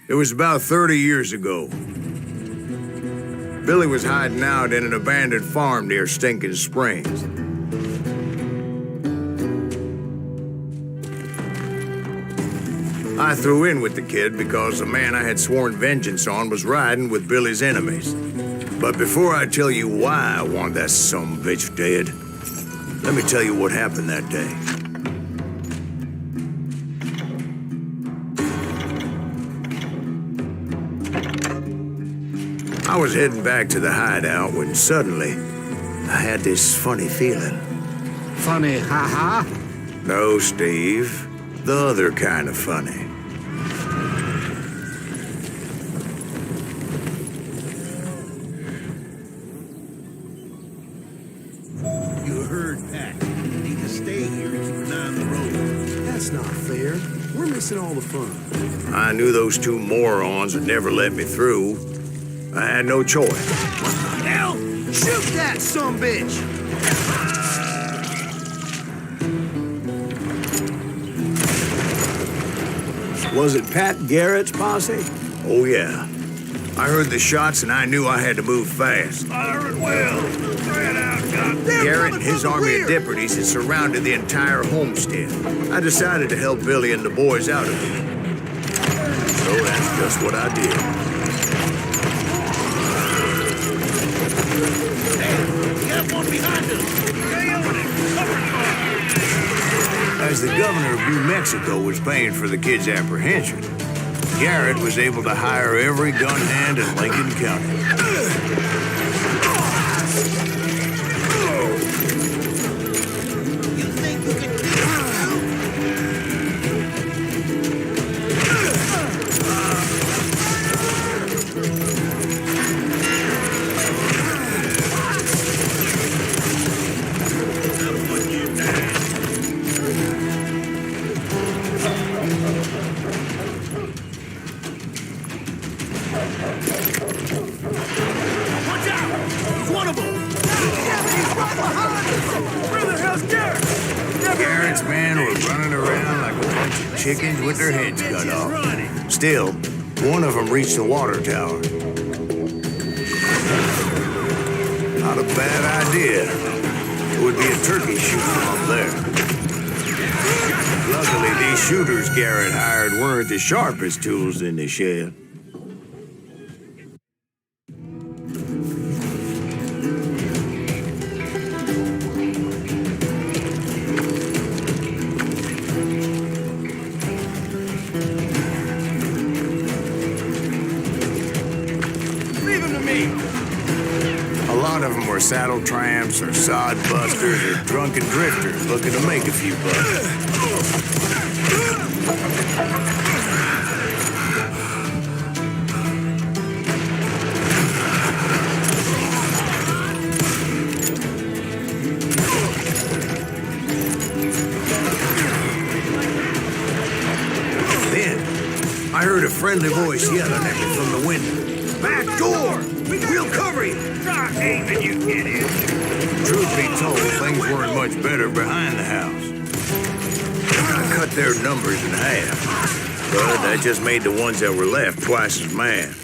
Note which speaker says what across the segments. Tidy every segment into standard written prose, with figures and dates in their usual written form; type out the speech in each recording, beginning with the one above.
Speaker 1: It was about 30 years ago. Billy was hiding out in an abandoned farm near Stinking Springs. I threw in with the kid because the man I had sworn vengeance on was riding with Billy's enemies. But before I tell you why I want that sumbitch dead, let me tell you what happened that day. I was heading back to the hideout when suddenly I had this funny feeling.
Speaker 2: Funny, ha-ha?
Speaker 1: No, Steve. The other kind of funny.
Speaker 3: You heard, Pat. You need to stay here and keep an eye on the road.
Speaker 2: That's not fair. We're missing all the fun.
Speaker 1: I knew those two morons would never let me through. I had no choice.
Speaker 3: What the hell? Shoot that sumbitch!
Speaker 2: Was it Pat Garrett's posse?
Speaker 1: Oh, yeah. I heard the shots and I knew I had to move fast.
Speaker 3: Fire it well. Spread out, goddamn.
Speaker 1: Garrett and his army of deputies had surrounded the entire homestead. I decided to help Billy and the boys out of it. So that's just what I did.
Speaker 3: We got one behind us.
Speaker 1: As the governor of New Mexico was paying for the kid's apprehension, Garrett was able to hire every gun hand in Lincoln County.
Speaker 3: You think you can do it?
Speaker 1: Garrett's men were running around like a bunch of chickens with their heads cut off. Still, one of them reached the water tower. Not a bad idea. It would be a turkey shoot from up there. Luckily, these shooters Garrett hired weren't the sharpest tools in the shed. Saddle tramps or sod busters or drunken drifters looking to make a few bucks. Then, I heard a friendly voice yelling at me from the window. Back door! We'll cover you!
Speaker 3: Try aiming, you idiot!
Speaker 1: Truth be told, things weren't much better behind the house. I cut their numbers in half, but that just made the ones that were left twice as mad.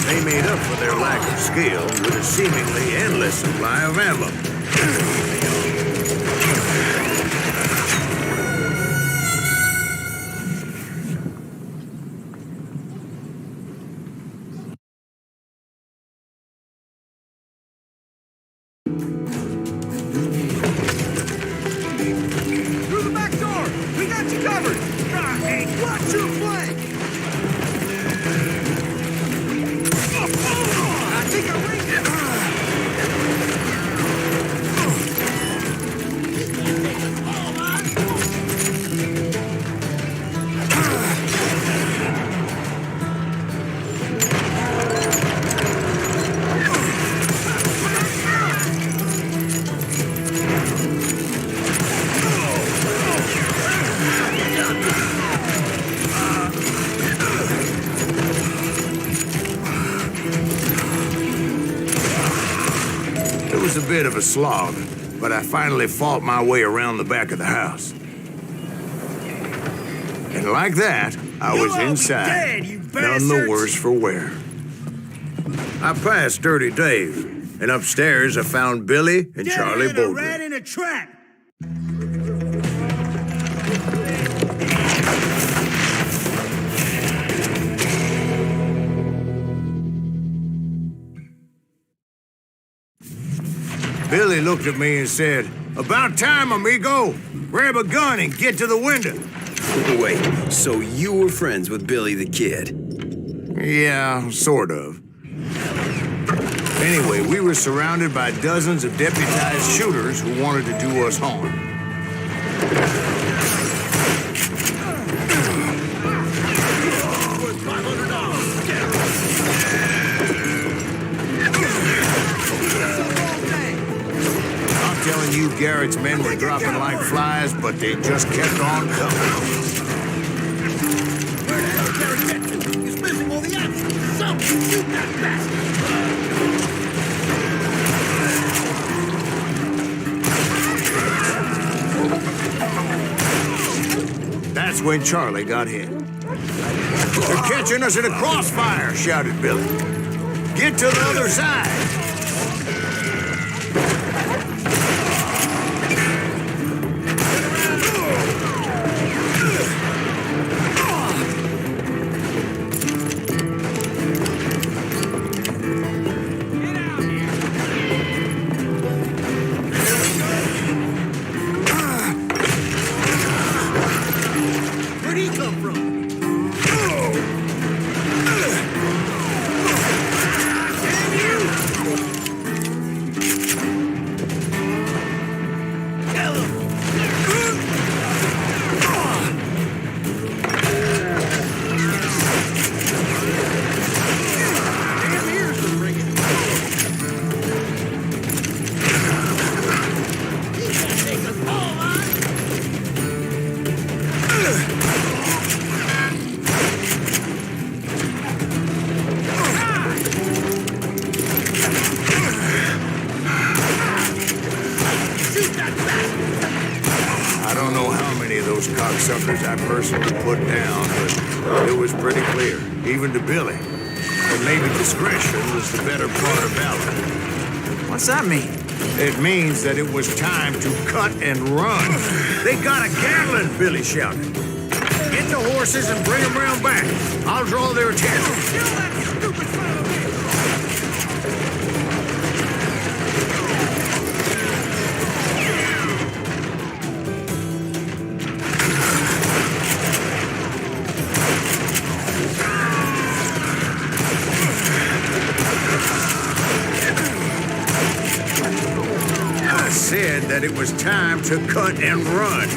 Speaker 1: They made up for their lack of skill with a seemingly endless supply of ammo. It was a bit of a slog, but I finally fought my way around the back of the house. And like that, I was inside,
Speaker 3: dead, you
Speaker 1: none the
Speaker 3: bastards!
Speaker 1: worse for wear. I passed Dirty Dave, and upstairs I found Billy and Charlie
Speaker 3: A rat
Speaker 1: Bowden.
Speaker 3: in a trap!
Speaker 1: Billy looked at me and said, "About time, amigo. Grab a gun and get to the window."
Speaker 4: Wait, so you were friends with Billy the Kid?
Speaker 1: Yeah, sort of. Anyway, we were surrounded by dozens of deputized shooters who wanted to do us harm. I'm telling you, Garrett's men were dropping like flies, but they just kept on coming.
Speaker 3: Where the hell did Garrett get to? He's missing all the action! Somebody shoot that bastard!
Speaker 1: That's when Charlie got hit. "They're catching us in a crossfire," shouted Billy. "Get to the other side."
Speaker 3: Where'd he come from? Damn you! Kill him! Damn ears are ringing. He can't take us all on! Shoot that bastard!
Speaker 1: I don't know how many of those cocksuckers I personally put down, but it was pretty clear, even to Billy. And maybe discretion was the better part of valor.
Speaker 2: What's that mean?
Speaker 1: It means that it was time to cut and run. "They got a Gatling," Billy shouted. "Get the horses and bring them round back. I'll draw their attention."
Speaker 3: Kill that stupid son of a bitch!
Speaker 1: I said that it was time to cut and run.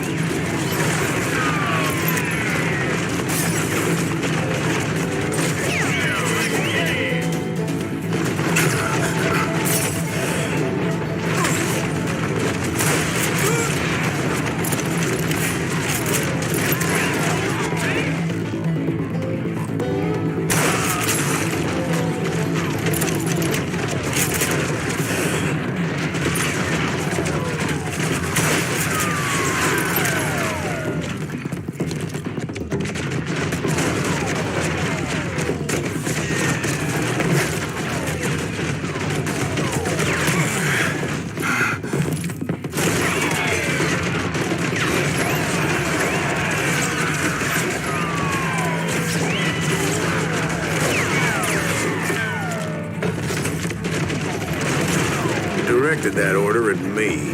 Speaker 1: Directed that order at me,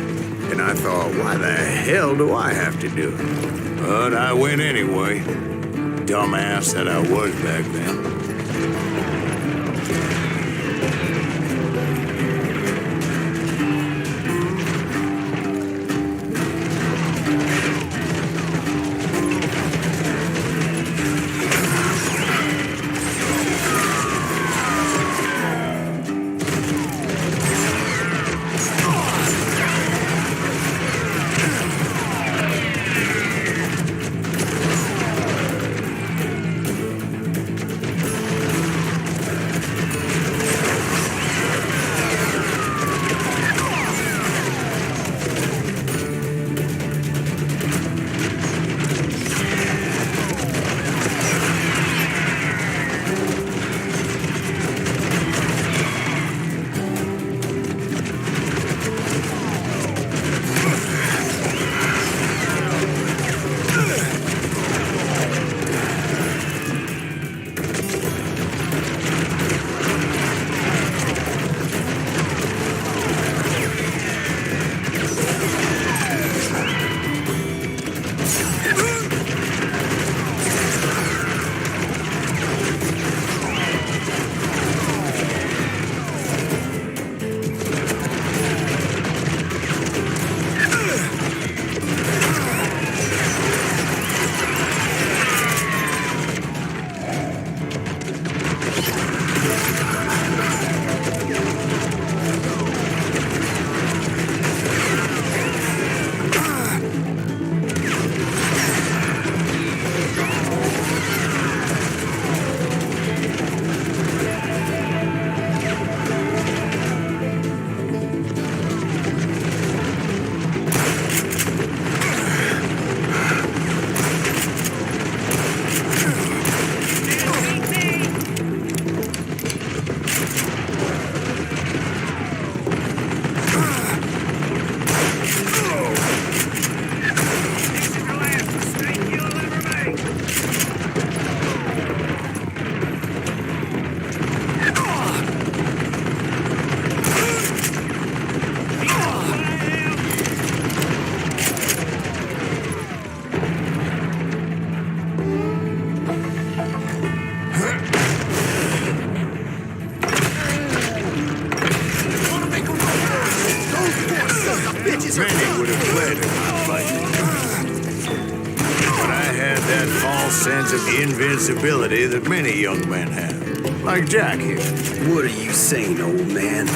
Speaker 1: and I thought, why the hell do I have to do it? But I went anyway. Dumbass that I was back then. Invincibility that many young men have. Like Jack here.
Speaker 4: What are you saying, old man?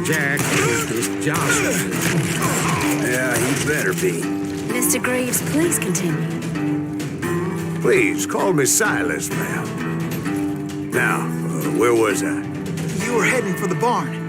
Speaker 2: Jack is Johnson.
Speaker 4: Yeah, he better be.
Speaker 5: Mr. Greaves, please continue.
Speaker 1: Please, call me Silas, ma'am. Now, where was I?
Speaker 6: You were heading for the barn.